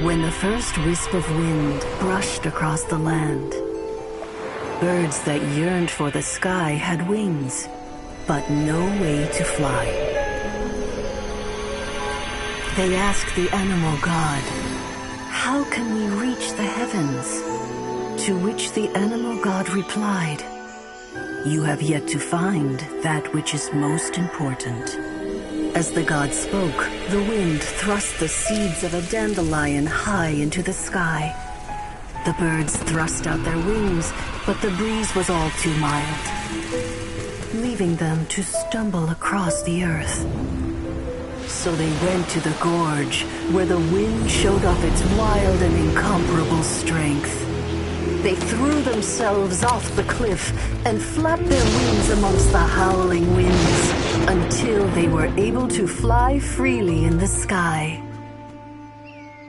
When the first wisp of wind brushed across the land, birds that yearned for the sky had wings, but no way to fly. They asked the animal god, "How can we reach the heavens?" To which the animal god replied, you have yet to find that which is most important. As the god spoke, the wind thrust the seeds of a dandelion high into the sky. The birds thrust out their wings, but the breeze was all too mild, leaving them to stumble across the earth. So they went to the gorge, where the wind showed off its wild and incomparable strength. They threw themselves off the cliff and flapped their wings amongst the howling winds until they were able to fly freely in the sky.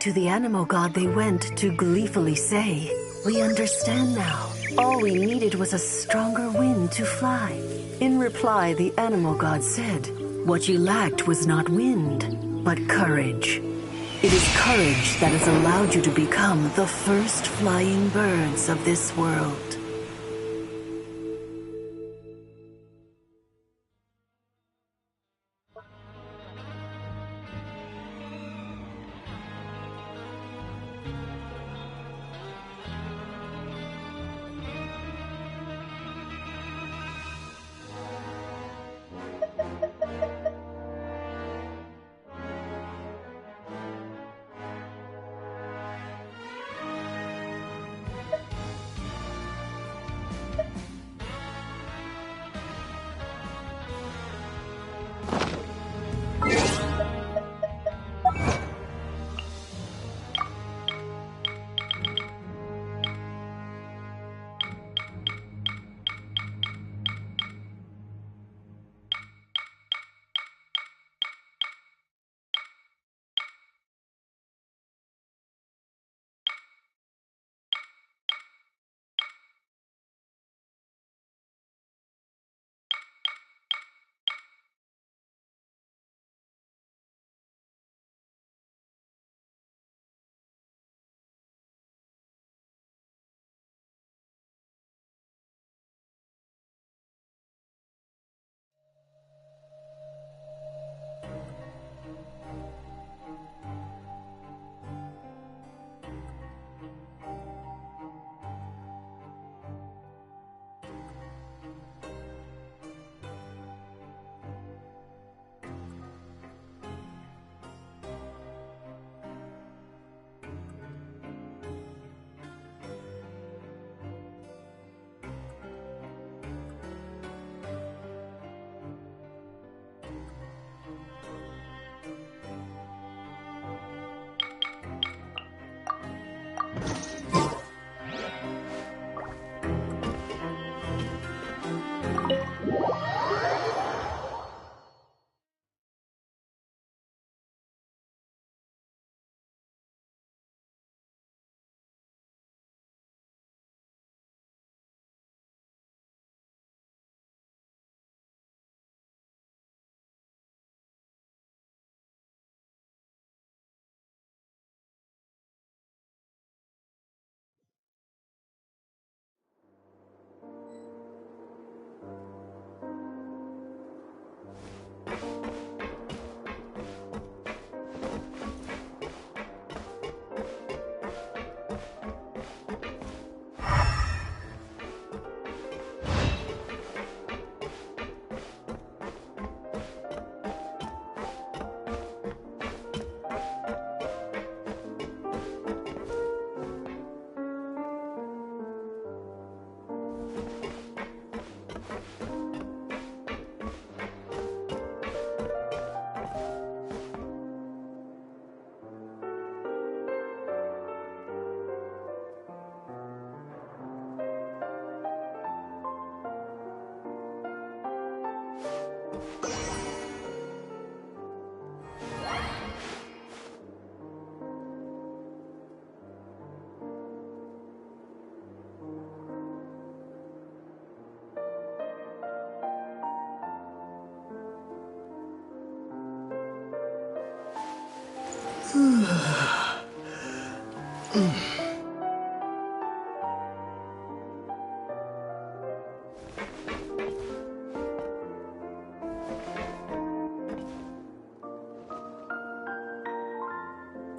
To the animal god they went to gleefully say, "We understand now. All we needed was a stronger wind to fly." In reply, the animal god said, "What you lacked was not wind, but courage. It is courage that has allowed you to become the first flying birds of this world."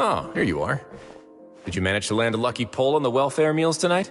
Oh, here you are. Did you manage to land a lucky pull on the welfare meals tonight?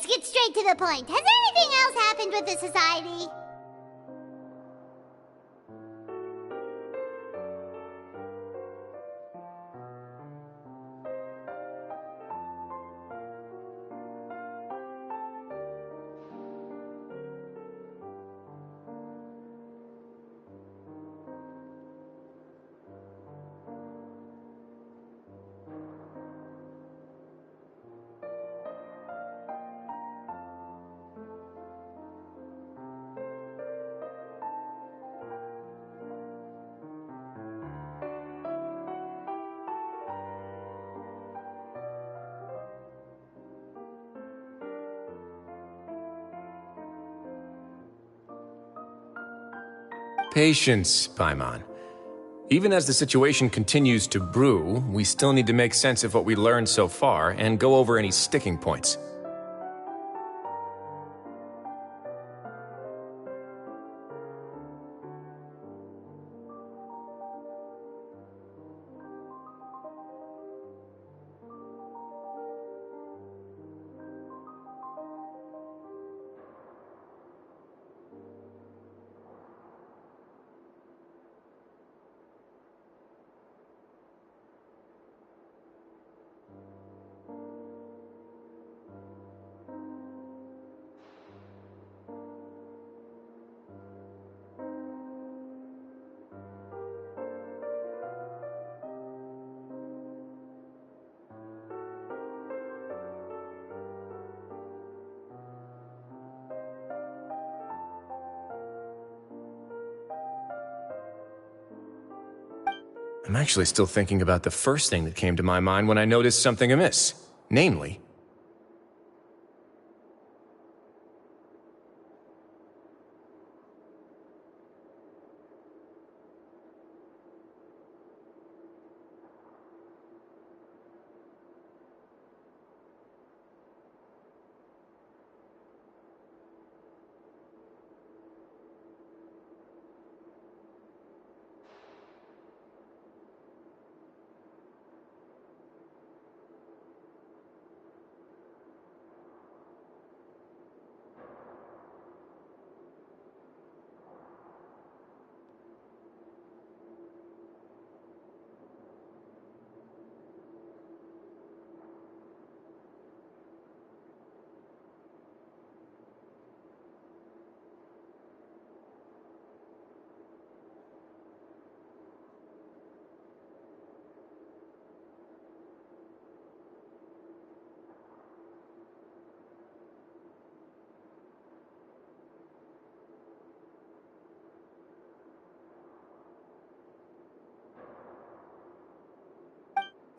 let's get straight to the point. Has anything else happened with the society? Patience, Paimon. Even as the situation continues to brew, we still need to make sense of what we learned so far and go over any sticking points. I'm actually still thinking about the first thing that came to my mind when I noticed something amiss. Namely,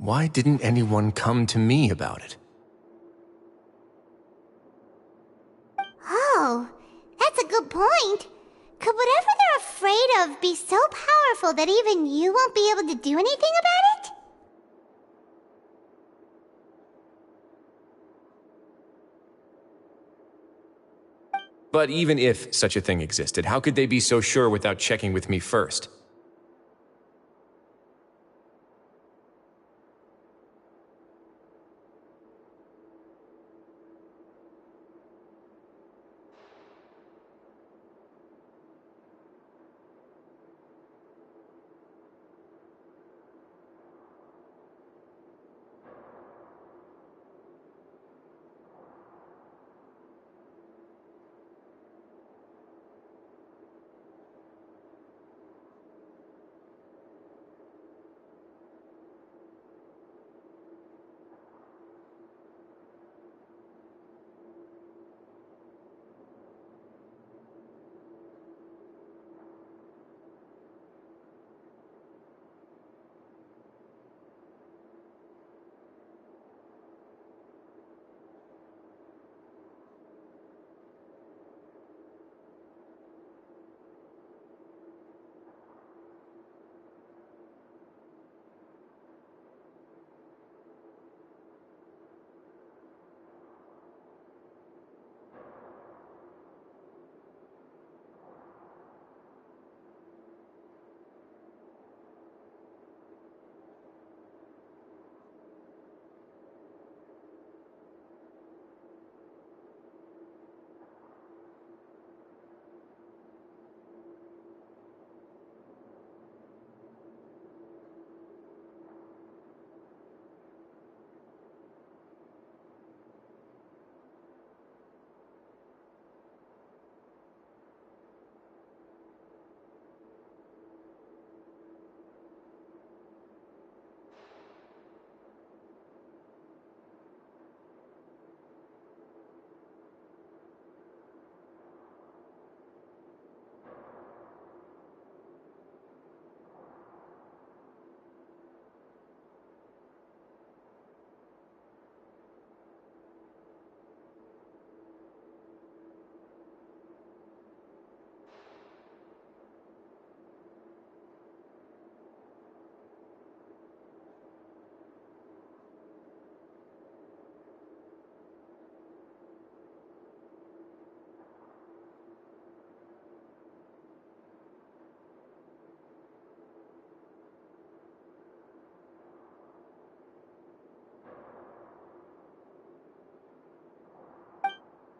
why didn't anyone come to me about it? Oh, that's a good point. Could whatever they're afraid of be so powerful that even you won't be able to do anything about it? But even if such a thing existed, how could they be so sure without checking with me first?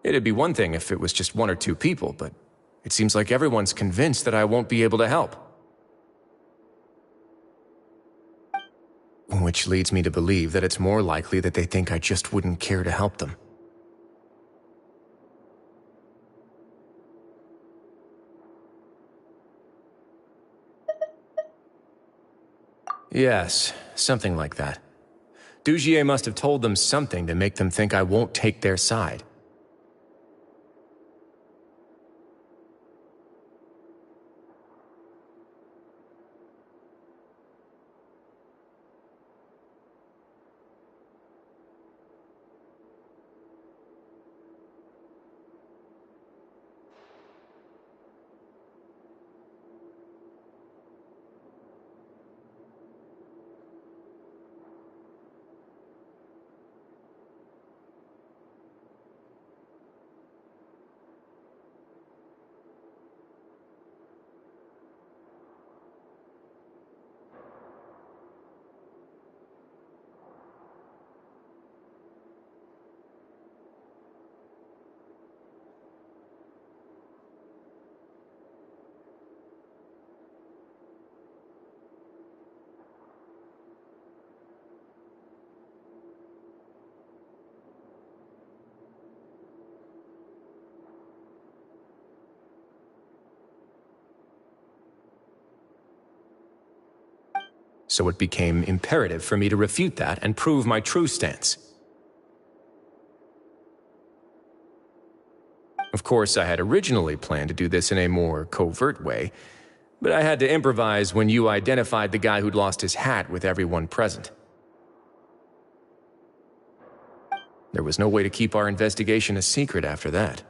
It'd be one thing if it was just one or two people, but it seems like everyone's convinced that I won't be able to help. Which leads me to believe that it's more likely that they think I just wouldn't care to help them. Yes, something like that. Dugier must have told them something to make them think I won't take their side. So it became imperative for me to refute that and prove my true stance. Of course, I had originally planned to do this in a more covert way, but I had to improvise when you identified the guy who'd lost his hat with everyone present. There was no way to keep our investigation a secret after that.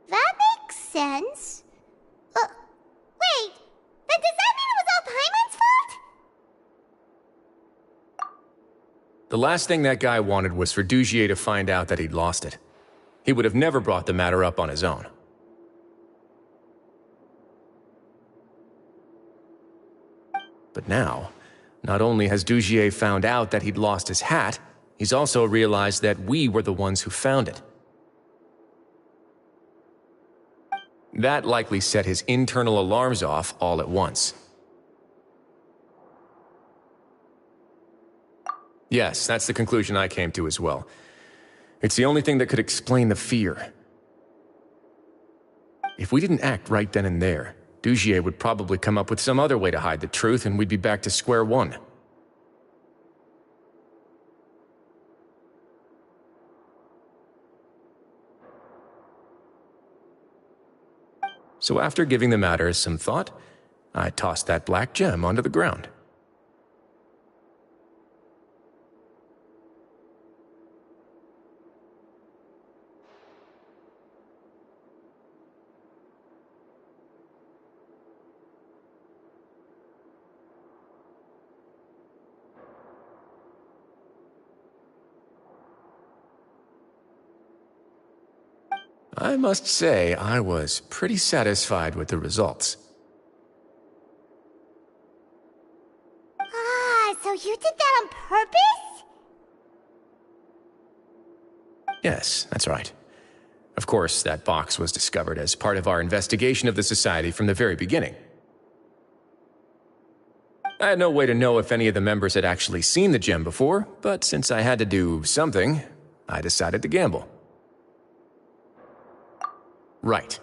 That makes sense. Wait, then does that mean it was all Paimon's fault? The last thing that guy wanted was for Dugier to find out that he'd lost it. He would have never brought the matter up on his own. But now, not only has Dugier found out that he'd lost his hat, he's also realized that we were the ones who found it. That likely set his internal alarms off all at once. Yes, that's the conclusion I came to as well. It's the only thing that could explain the fear. If we didn't act right then and there, Dugier would probably come up with some other way to hide the truth, and we'd be back to square one. So after giving the matter some thought, I tossed that black gem onto the ground. I must say, I was pretty satisfied with the results. Ah, so you did that on purpose? Yes, that's right. Of course, that box was discovered as part of our investigation of the Society from the very beginning. I had no way to know if any of the members had actually seen the gem before, but since I had to do something, I decided to gamble. Right.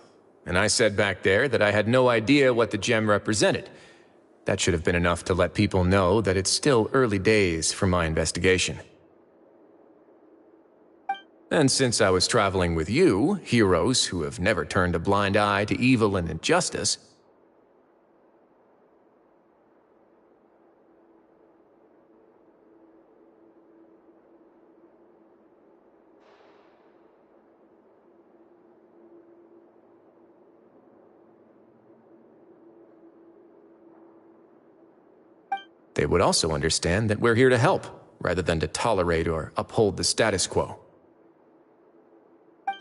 And I said back there that I had no idea what the gem represented. That should have been enough to let people know that it's still early days for my investigation. And since I was traveling with you, heroes who have never turned a blind eye to evil and injustice, they would also understand that we're here to help, rather than to tolerate or uphold the status quo.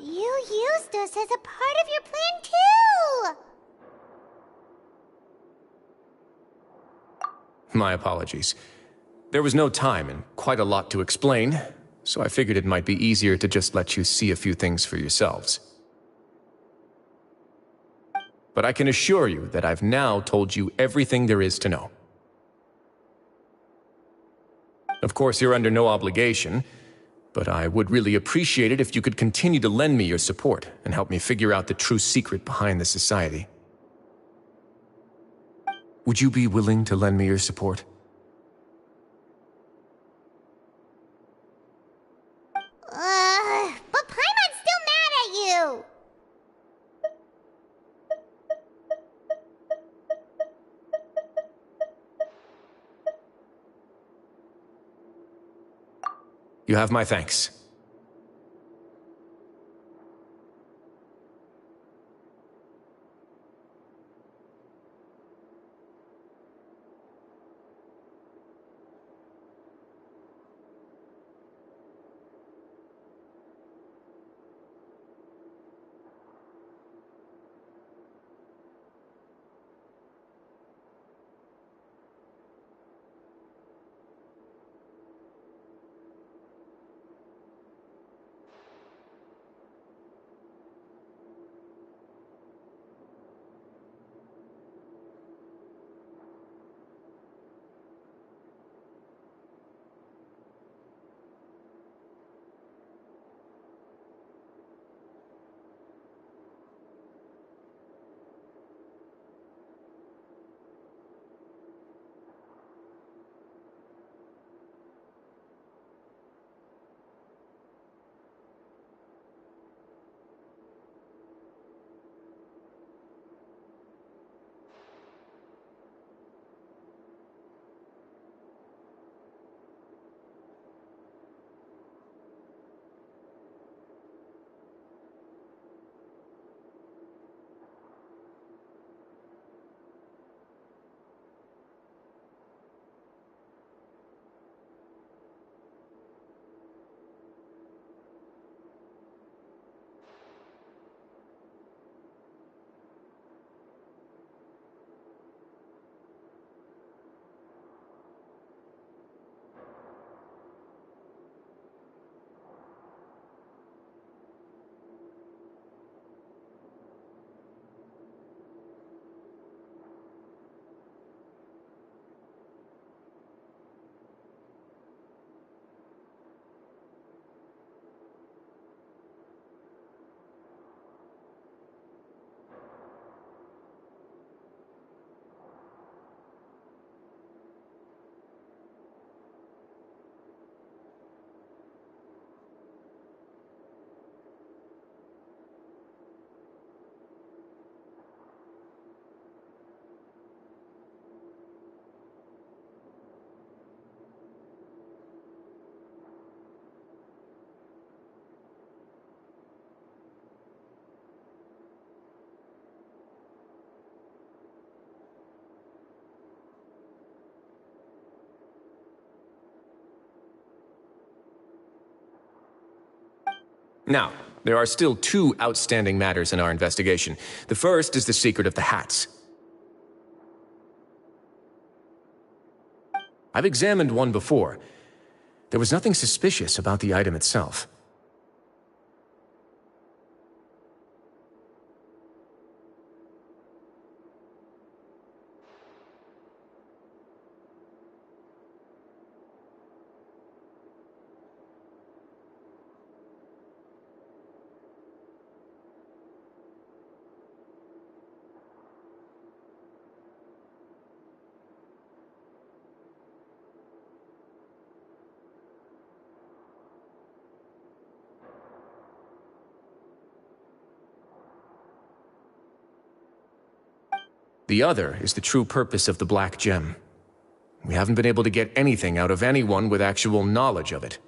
You used us as a part of your plan too! My apologies. There was no time and quite a lot to explain, so I figured it might be easier to just let you see a few things for yourselves. But I can assure you that I've now told you everything there is to know. Of course, you're under no obligation, but I would really appreciate it if you could continue to lend me your support and help me figure out the true secret behind the Society. Would you be willing to lend me your support? But Paimon's still mad at you! You have my thanks. Now, there are still two outstanding matters in our investigation. The first is the secret of the hats. I've examined one before. There was nothing suspicious about the item itself. The other is the true purpose of the Black Gem. We haven't been able to get anything out of anyone with actual knowledge of it.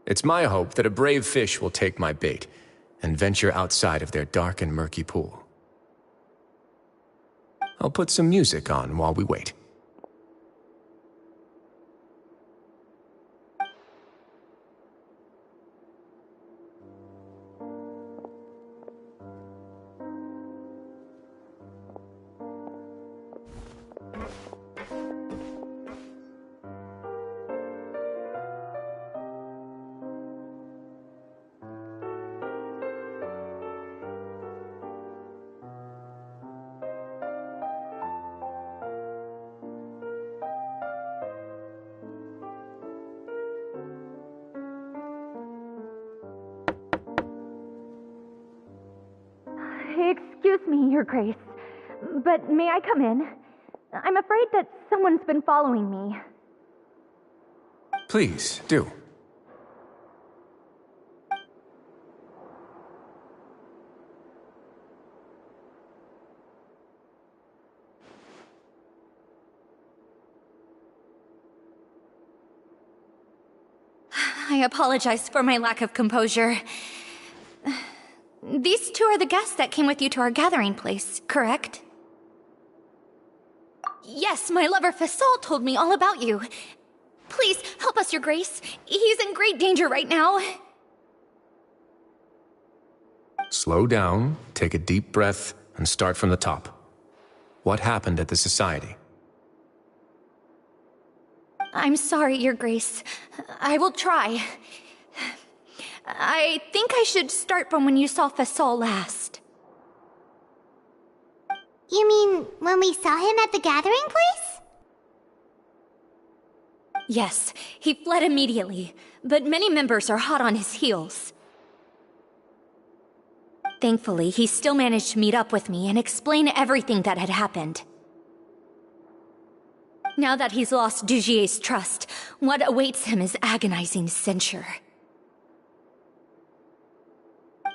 It's my hope that a brave fish will take my bait and venture outside of their dark and murky pool. I'll put some music on while we wait. Excuse me, Your Grace, but may I come in? I'm afraid that someone's been following me. Please, do. I apologize for my lack of composure. These two are the guests that came with you to our gathering place, correct? Yes, my lover Fasol told me all about you. Please, help us, Your Grace. He's in great danger right now. Slow down, take a deep breath, and start from the top. What happened at the Society? I'm sorry, Your Grace. I will try. I think I should start from when you saw Fasol last. You mean when we saw him at the gathering place? Yes, he fled immediately, but many members are hot on his heels. Thankfully, he still managed to meet up with me and explain everything that had happened. Now that he's lost Dugier's trust, what awaits him is agonizing censure.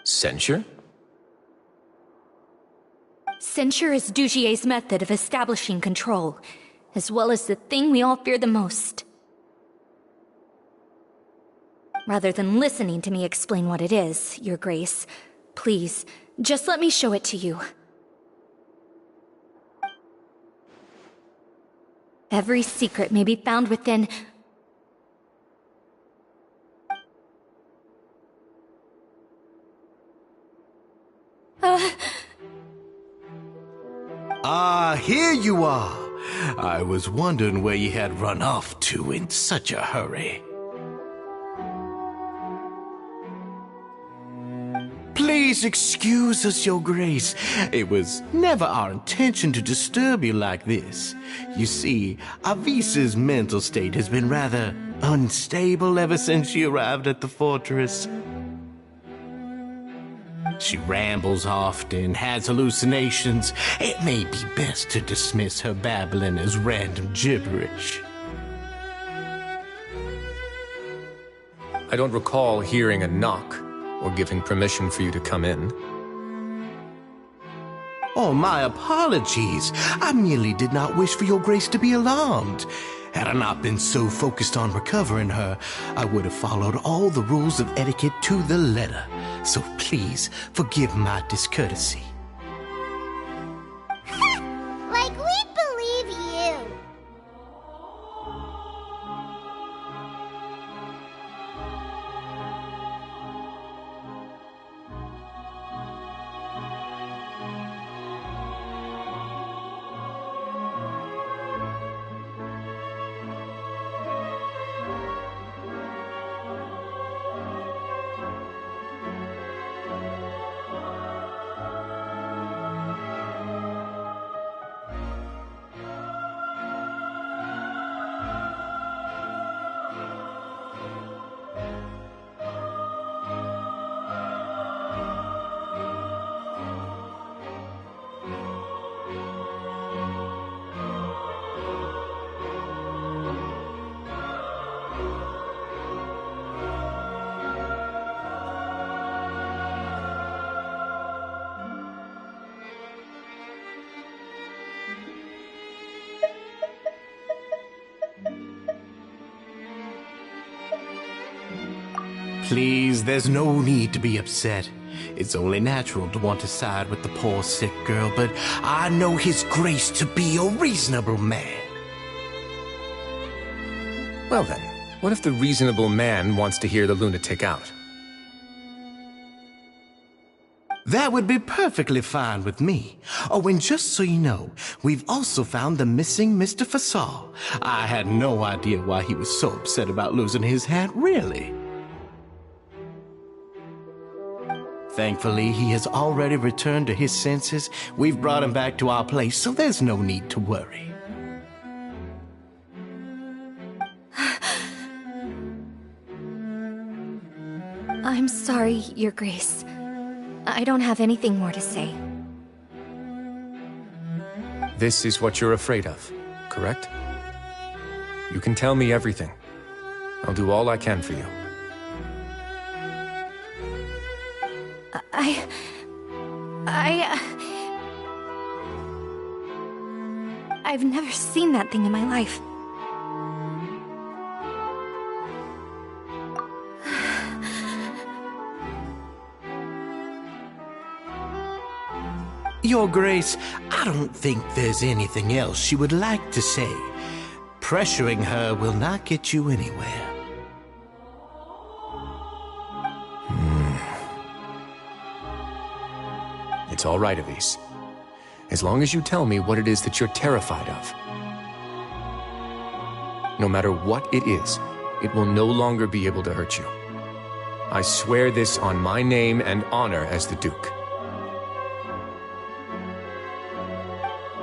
Censure? Censure is Dugier's method of establishing control, as well as the thing we all fear the most. Rather than listening to me explain what it is, Your Grace, please, just let me show it to you. Every secret may be found within... Here you are. I was wondering where you had run off to in such a hurry. Please excuse us, Your Grace. It was never our intention to disturb you like this. You see, Avisa's mental state has been rather unstable ever since she arrived at the fortress. She rambles often, has hallucinations. It may be best to dismiss her babbling as random gibberish. I don't recall hearing a knock or giving permission for you to come in. Oh, my apologies. I merely did not wish for Your Grace to be alarmed. Had I not been so focused on recovering her, I would have followed all the rules of etiquette to the letter. so please forgive my discourtesy. Like we believe you. Please, there's no need to be upset. It's only natural to want to side with the poor sick girl, but I know His Grace to be a reasonable man. Well then, what if the reasonable man wants to hear the lunatic out? That would be perfectly fine with me. Oh, and just so you know, we've also found the missing Mr. Fasal. I had no idea why he was so upset about losing his hat, really. Thankfully, he has already returned to his senses. We've brought him back to our place, so there's no need to worry. I'm sorry, Your Grace. I don't have anything more to say. This is what you're afraid of, correct? You can tell me everything. I'll do all I can for you. I've never seen that thing in my life. Your Grace, I don't think there's anything else she would like to say. Pressuring her will not get you anywhere. It's all right, Avis. As long as you tell me what it is that you're terrified of. No matter what it is, it will no longer be able to hurt you. I swear this on my name and honor as the Duke.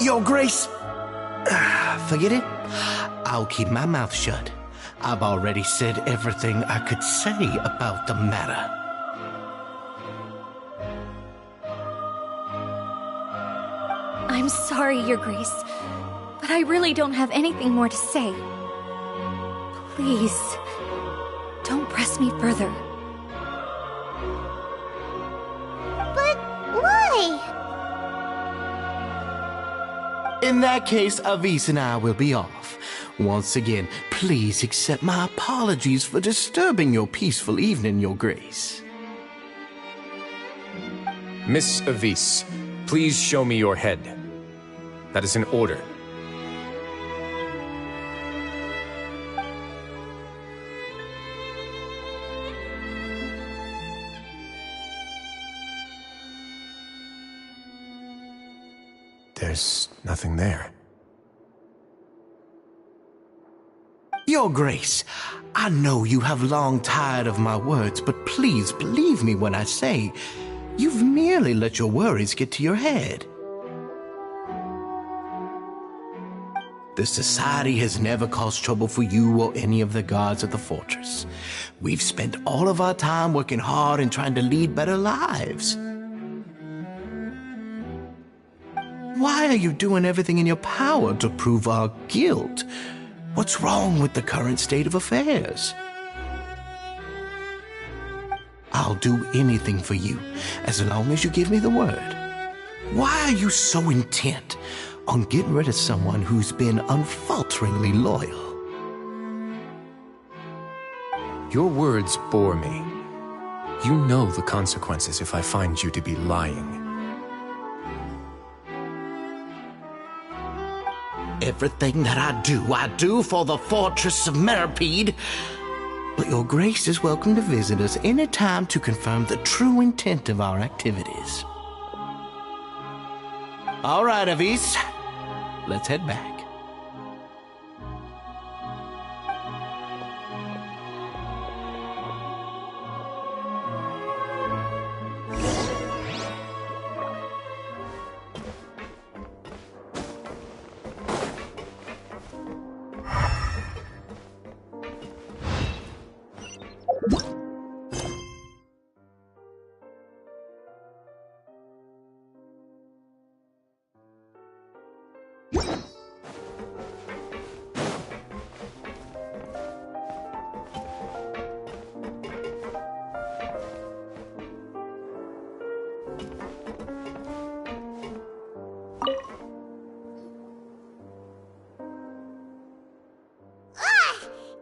Your Grace, forget it. I'll keep my mouth shut. I've already said everything I could say about the matter. I'm sorry, Your Grace, but I really don't have anything more to say. Please, don't press me further. But why? In that case, Avis and I will be off. Once again, please accept my apologies for disturbing your peaceful evening, Your Grace. Miss Avis, please show me your head. That is an order. There's nothing there. Your Grace, I know you have long tired of my words, but please believe me when I say you've merely let your worries get to your head. The Society has never caused trouble for you or any of the guards at the fortress. We've spent all of our time working hard and trying to lead better lives. Why are you doing everything in your power to prove our guilt? What's wrong with the current state of affairs? I'll do anything for you, as long as you give me the word. Why are you so intent on getting rid of someone who's been unfalteringly loyal? Your words bore me. You know the consequences if I find you to be lying. Everything that I do for the Fortress of Meripede. But your grace is welcome to visit us any time to confirm the true intent of our activities. All right, Avis. Let's head back.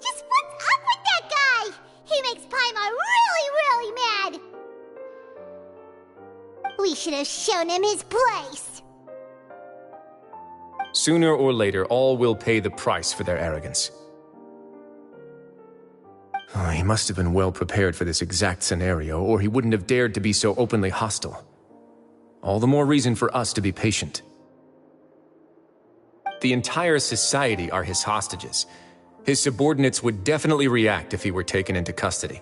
Just what's up with that guy? He makes Paimon really mad. We should have shown him his place. Sooner or later, all will pay the price for their arrogance. Oh, he must have been well prepared for this exact scenario, or he wouldn't have dared to be so openly hostile. All the more reason for us to be patient. The entire society are his hostages. His subordinates would definitely react if he were taken into custody.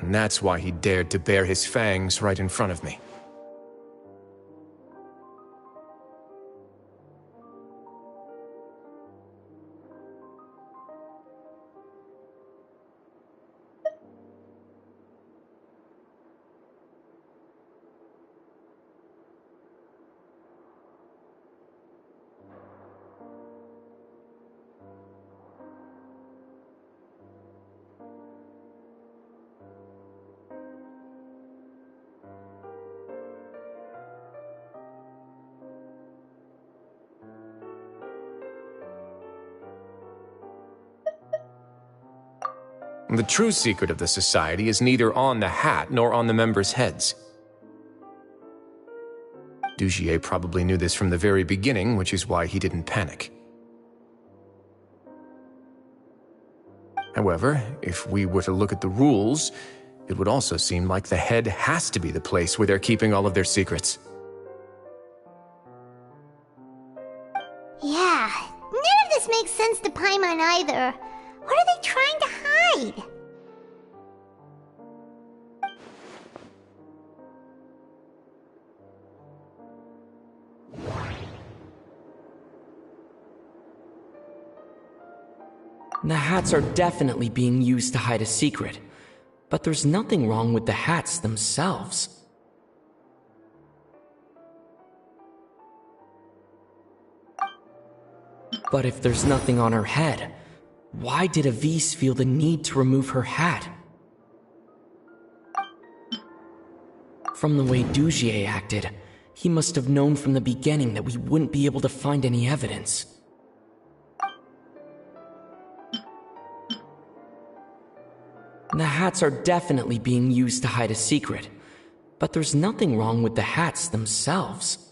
And that's why he dared to bare his fangs right in front of me. The true secret of the society is neither on the hat nor on the members' heads. Dugier probably knew this from the very beginning, which is why he didn't panic. However, if we were to look at the rules, it would also seem like the head has to be the place where they're keeping all of their secrets. Yeah, none of this makes sense to Paimon either. What are they trying to hide? The hats are definitely being used to hide a secret, but there's nothing wrong with the hats themselves. But if there's nothing on her head, why did Avis feel the need to remove her hat? From the way Dugier acted, he must have known from the beginning that we wouldn't be able to find any evidence. The hats are definitely being used to hide a secret, but there's nothing wrong with the hats themselves.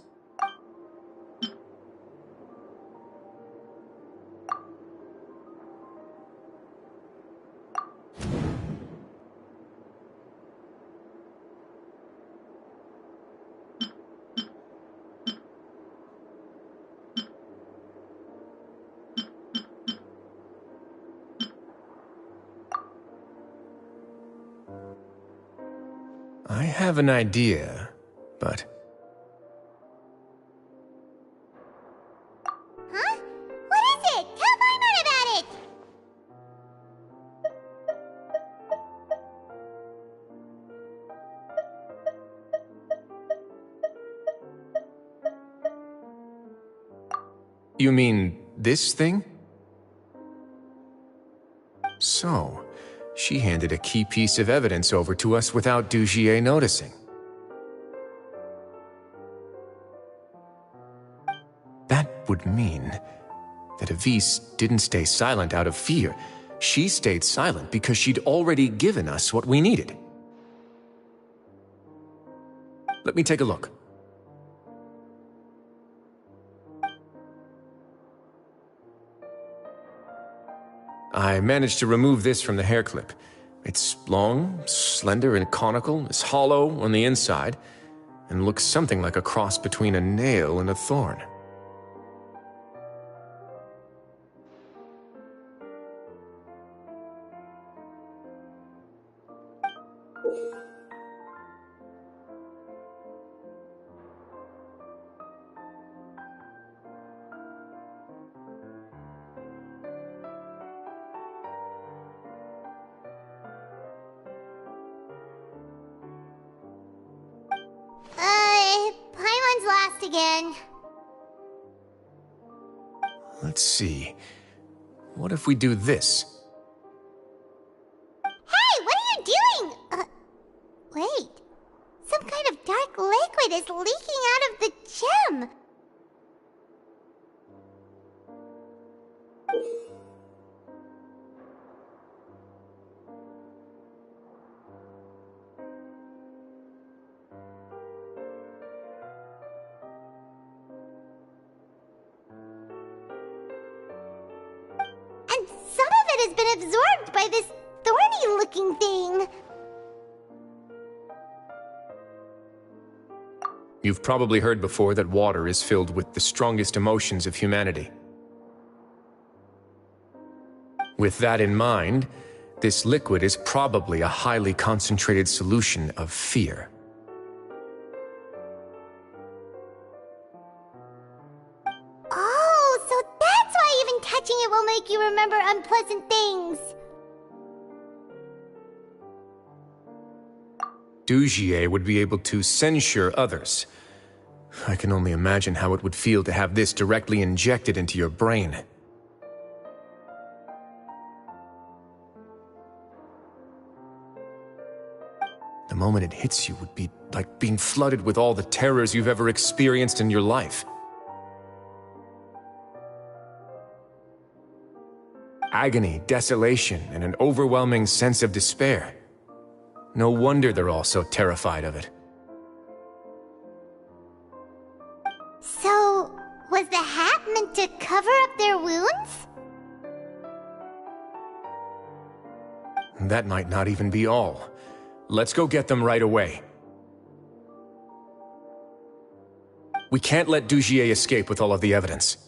I have an idea, but... Huh? What is it? Tell Paimon about it! You mean this thing? So, she handed a key piece of evidence over to us without Dugier noticing. That would mean that Avise didn't stay silent out of fear. She stayed silent because she'd already given us what we needed. Let me take a look. I managed to remove this from the hair clip. It's long, slender, and conical. It's hollow on the inside, and looks something like a cross between a nail and a thorn. Paimon's last again. Let's see. What if we do this? Hey, what are you doing? Wait. Some kind of dark liquid is leaking out of the gem. And some of it has been absorbed by this thorny-looking thing. You've probably heard before that water is filled with the strongest emotions of humanity. With that in mind, this liquid is probably a highly concentrated solution of fear. Oh, so that's why even touching it will make you remember unpleasant things. Dugier would be able to censure others. I can only imagine how it would feel to have this directly injected into your brain. The moment it hits you would be like being flooded with all the terrors you've ever experienced in your life. Agony, desolation, and an overwhelming sense of despair. No wonder they're all so terrified of it. So, was the hat meant to cover up their wounds? That might not even be all. Let's go get them right away. We can't let Dugier escape with all of the evidence.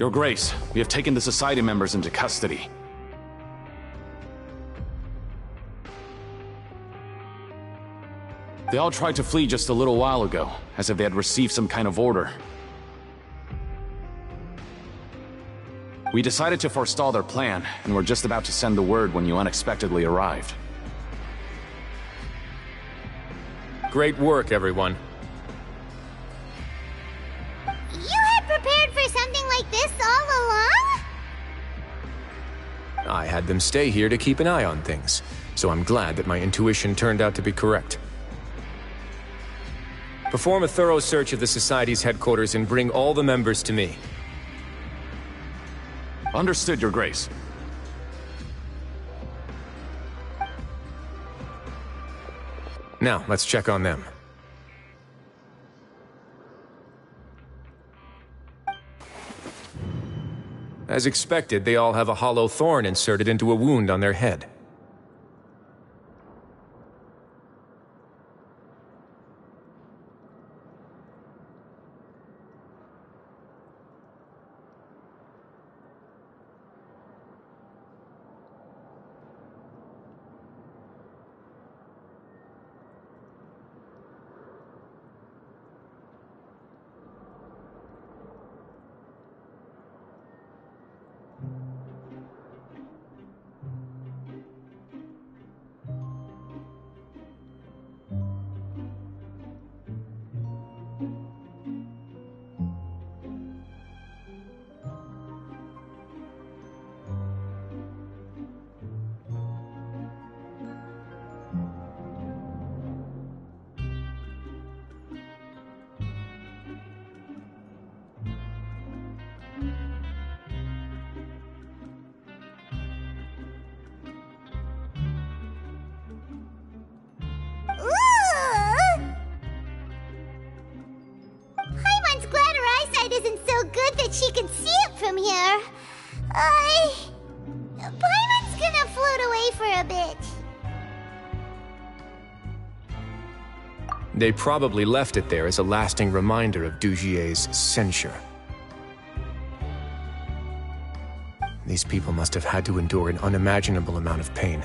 Your Grace, we have taken the Society members into custody. They all tried to flee just a little while ago, as if they had received some kind of order. We decided to forestall their plan, and were just about to send the word when you unexpectedly arrived. Great work, everyone. You had prepared for something like this all along? I had them stay here to keep an eye on things, so I'm glad that my intuition turned out to be correct. Perform a thorough search of the Society's headquarters and bring all the members to me. Understood, Your Grace. Now, let's check on them. As expected, they all have a hollow thorn inserted into a wound on their head. Paimon's glad her eyesight isn't so good that she can see it from here. Paimon's gonna float away for a bit. They probably left it there as a lasting reminder of Dugier's censure. These people must have had to endure an unimaginable amount of pain.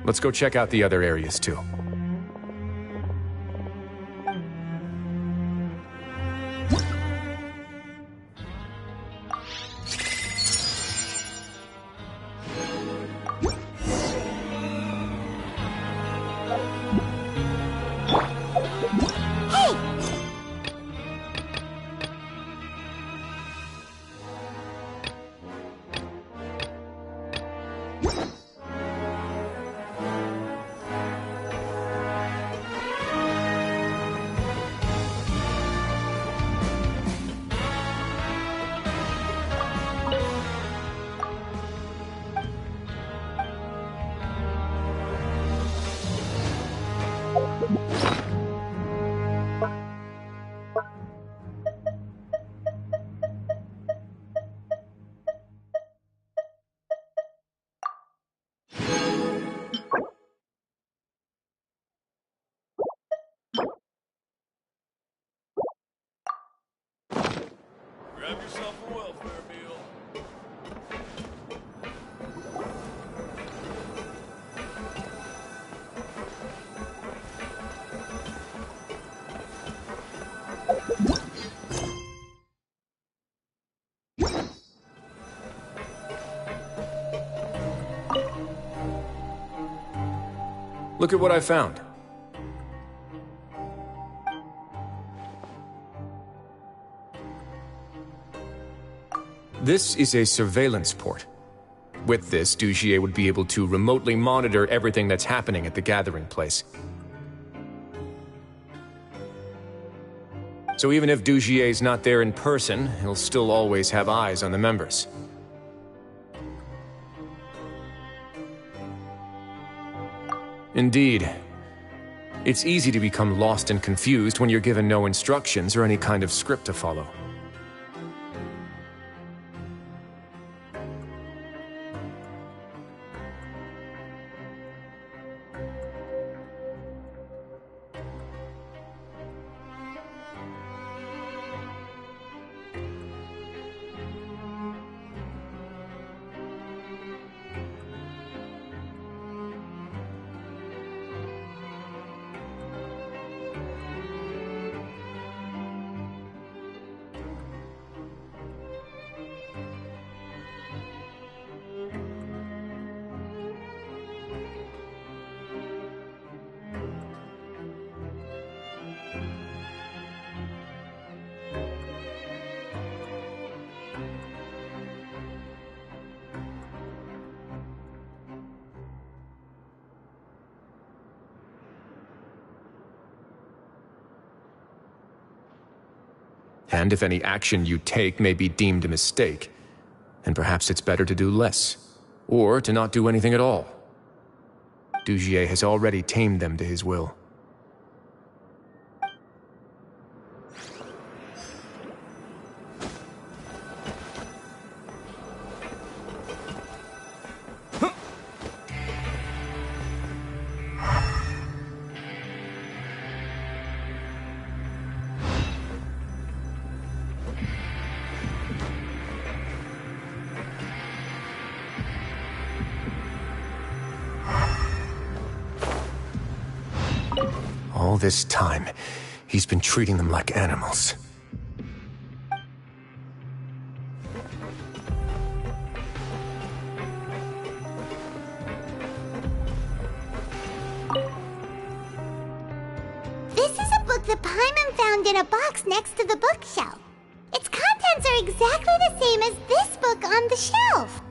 Let's go check out the other areas too. Grab yourself a welfare meal. Look at what I found. This is a surveillance port. With this, Dugier would be able to remotely monitor everything that's happening at the gathering place. So even if Dugier's not there in person, he'll still always have eyes on the members. Indeed. It's easy to become lost and confused when you're given no instructions or any kind of script to follow. And if any action you take may be deemed a mistake, then perhaps it's better to do less, or to not do anything at all. Dugier has already tamed them to his will. All this time, he's been treating them like animals. This is a book that Paimon found in a box next to the bookshelf. Its contents are exactly the same as this book on the shelf.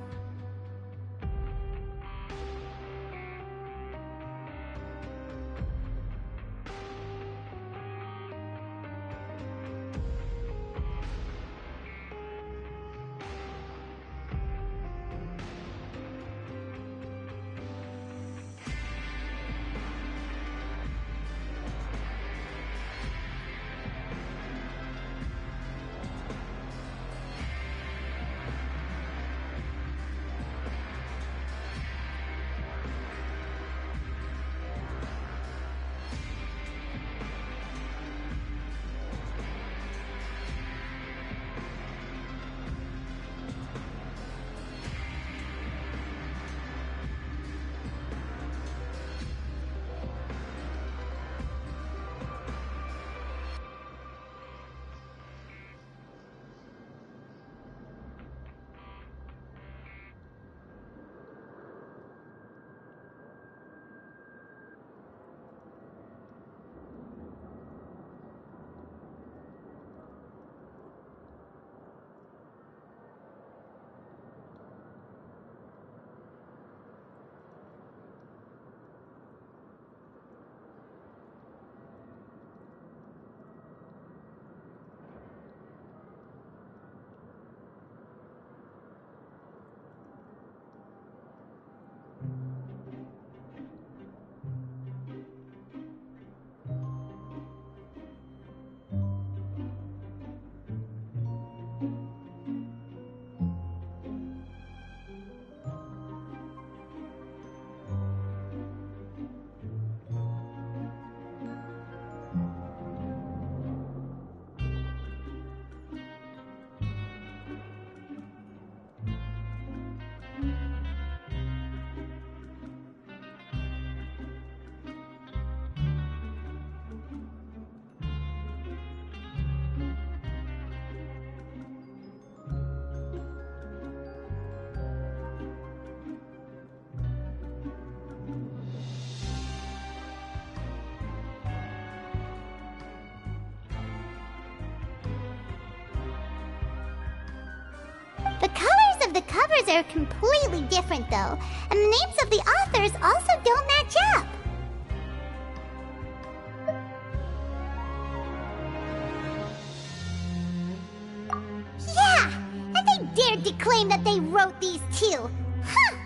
The colors of the covers are completely different, though, and the names of the authors also don't match up. Yeah, and they dared to claim that they wrote these too. Huh!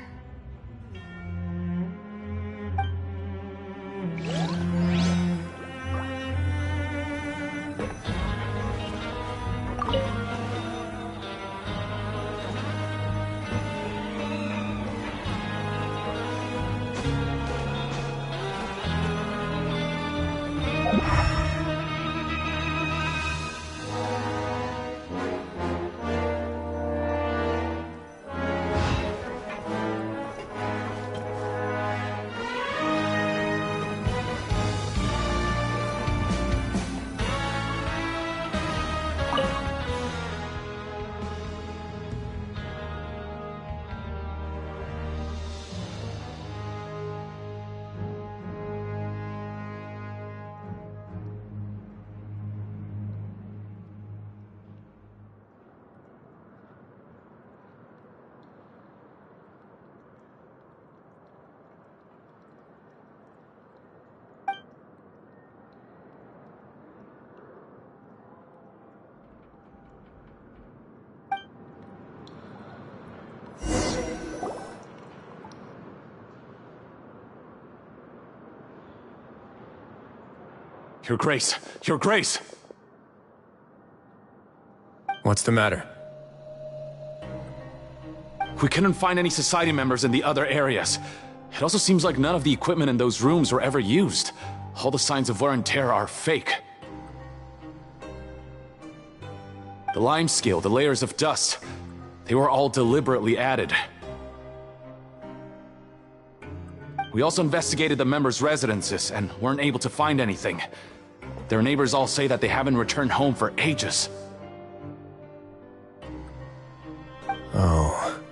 Your Grace! Your Grace! What's the matter? We couldn't find any Society members in the other areas. It also seems like none of the equipment in those rooms were ever used. All the signs of wear and tear are fake. The lime scale, the layers of dust, they were all deliberately added. We also investigated the members' residences and weren't able to find anything. Their neighbors all say that they haven't returned home for ages. Oh.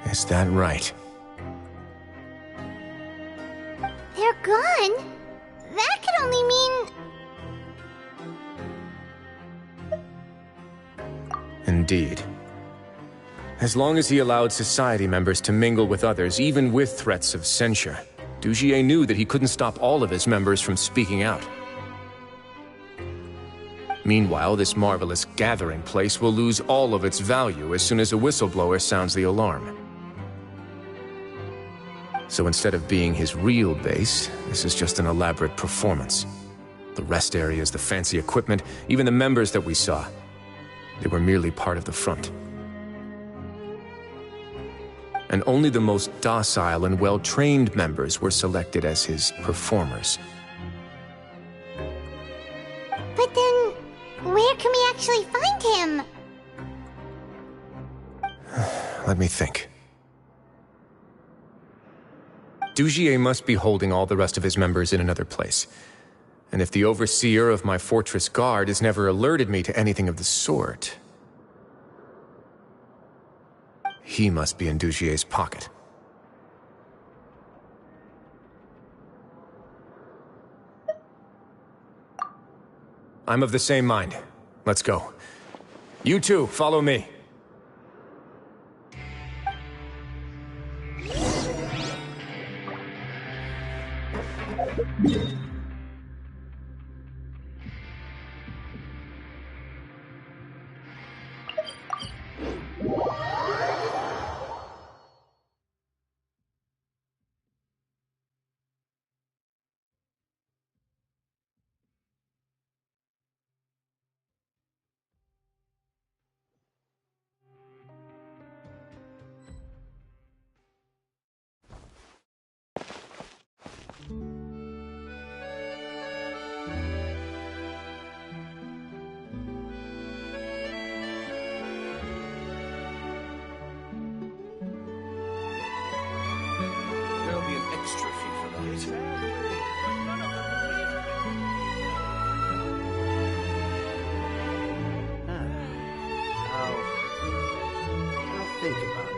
Is that right? They're gone? That could only mean... Indeed. As long as he allowed Society members to mingle with others, even with threats of censure, Dugier knew that he couldn't stop all of his members from speaking out. Meanwhile, this marvelous gathering place will lose all of its value as soon as a whistleblower sounds the alarm. So instead of being his real base, this is just an elaborate performance. The rest areas, the fancy equipment, even the members that we saw, they were merely part of the front. And only the most docile and well-trained members were selected as his performers. But then, where can we actually find him? Let me think. Dugier must be holding all the rest of his members in another place. And if the overseer of my fortress guard has never alerted me to anything of the sort, he must be in Dugier's pocket. I'm of the same mind. Let's go. You two, follow me. Extra fee for that. I'll think about it.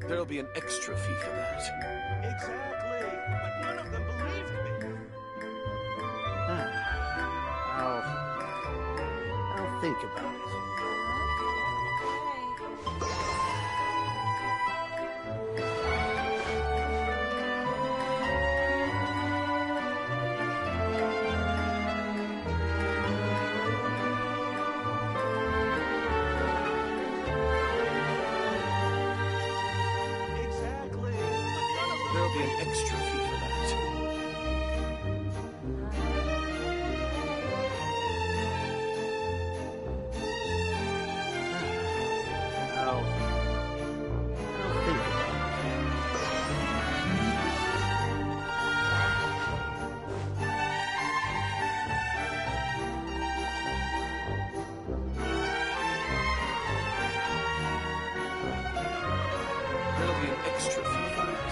There'll be an extra fee for that. Exactly, but none of them believed me. I'll think about it. Exactly, but none of them There'll be an extra fee for that. I'll think about it. There'll be an extra fee for that.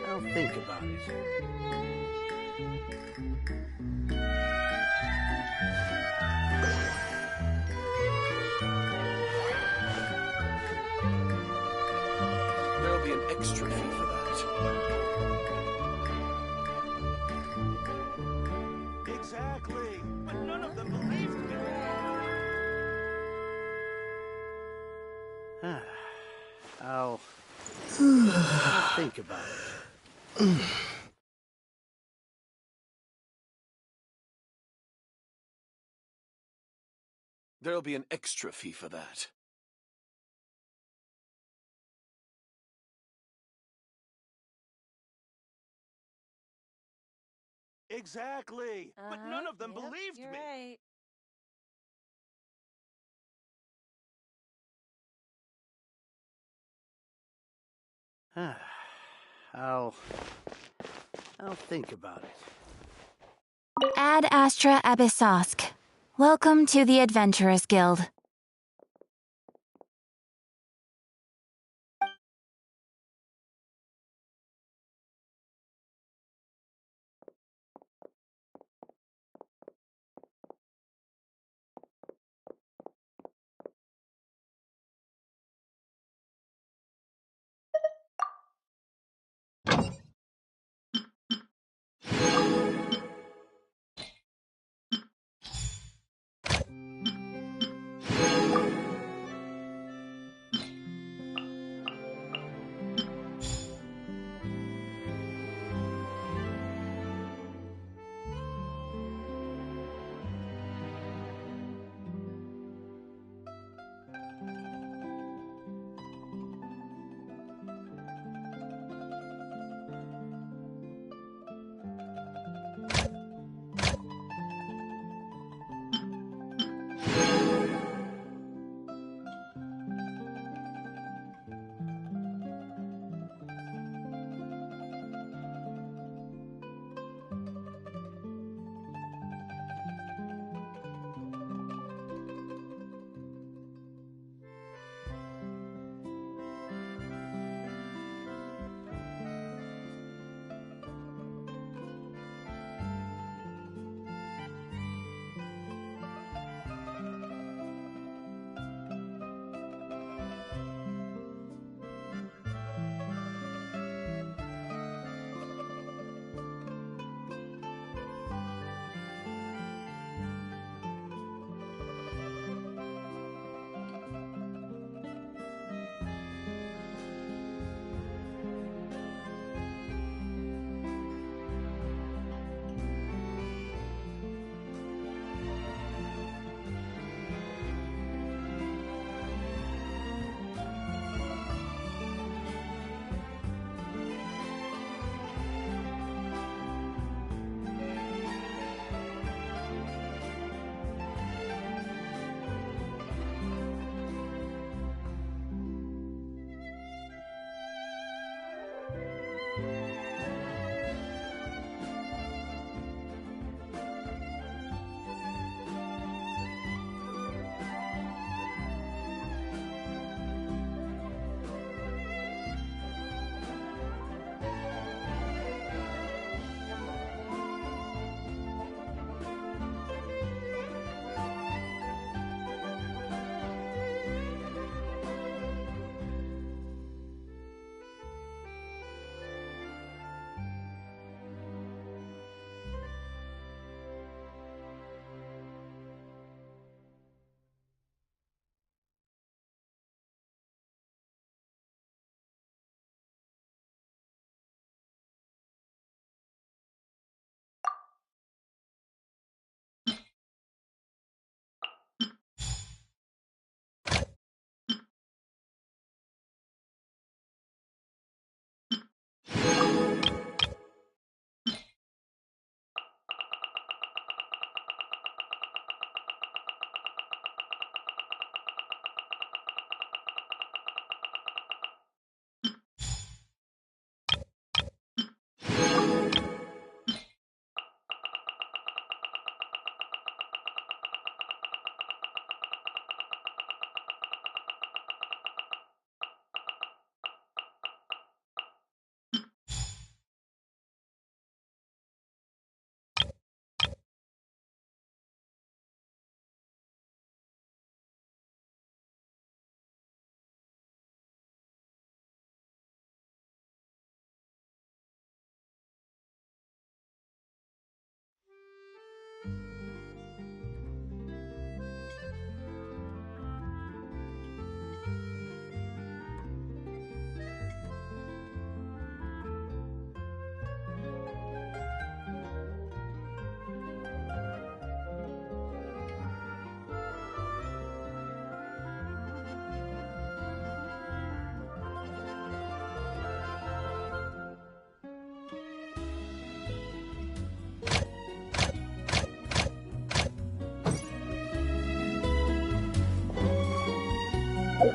I'll think about it. There'll be an extra fee for that. Exactly, but none of them believed me. I'll think about it. There'll be an extra fee for that. Exactly. But none of them believed you're me. right. I'll think about it. Ad Astra Abyssosk. Welcome to the Adventurers Guild.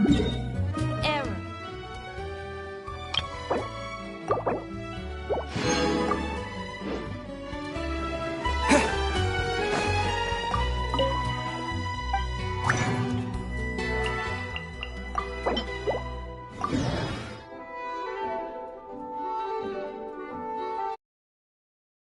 Error.